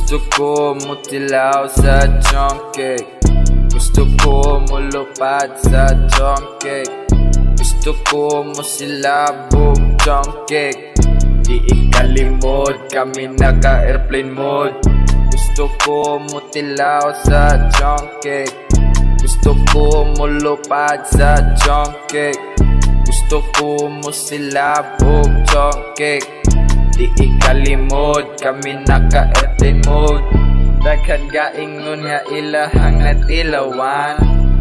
Gusto ko mutilaw sa chongcake. Gusto ko mulupad sa chongcake. Gusto ko musilabog chongcake. Di ikalimod, kami naka-airplane mode. Gusto ko mutilaw sa chongcake. Gusto ko mulupad sa chongcake. Gusto ko musilabog chongcake. Di ikalimod, kami naka-airplane mode. Daghan gaingon nga ilahang natilawan.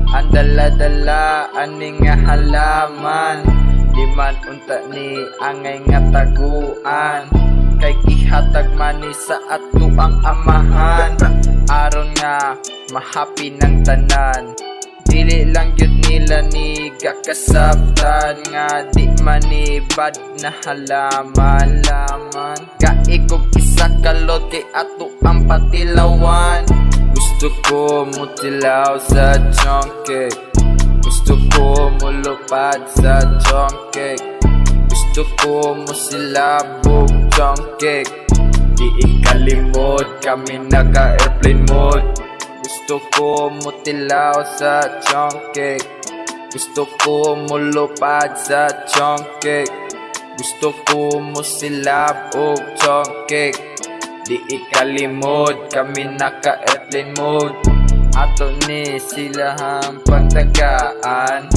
Ang dala-dala aning nga halaman. Di man unta ni angay nga taguan. Kay gihatag man ni sa ato ang amahan. Aron nga mahapi ng tanan. Dili lang yun nila ni kakasabtan. Nga di manibad na halaman. Gaikog isa kalote ato ang patilawan. Gusto ko mutilaw sa chongcake. Gusto ko mulupad sa chongcake. Gusto ko musilabog chongcake. Di ikalimod, kami naka-airplane mode. Gusto ko mutilaw sa chongcake. Gusto ko mulupad sa chongcake. Gusto ko musilabog chongcake. Di ikalimod, kami naka-airplane mode. Ato ni silahang pagtagaan.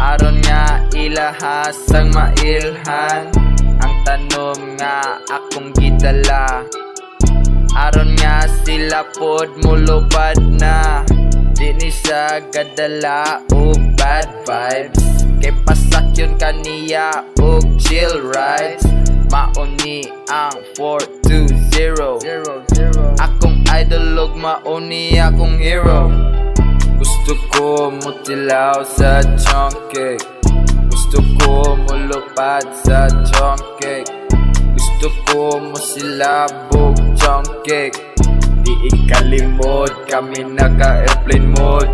Aron nga ilahasang mailhan. Ang tanom nga akong gidala. Aron nga sila pod mulupad na. Di ni siya gadala og bad vibes. Kay pasakyon kaniya og chill rides. Mauni ang 420. Akong idol og mauni akong hero. Gusto ko mutilaw sa chongcake. Gusto ko mulupad sa chongcake. Gusto ko musilabog chongcake. Di ikalimod, kami naka-airplane mode.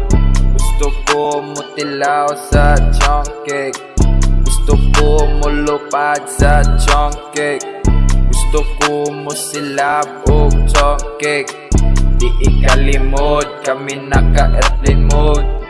Gusto ko mutilaw sa chongcake. Gusto ko mulupad sa chongcake. Gusto ko musilabog chongcake. Di ikalimod, kami naka-airplane mode.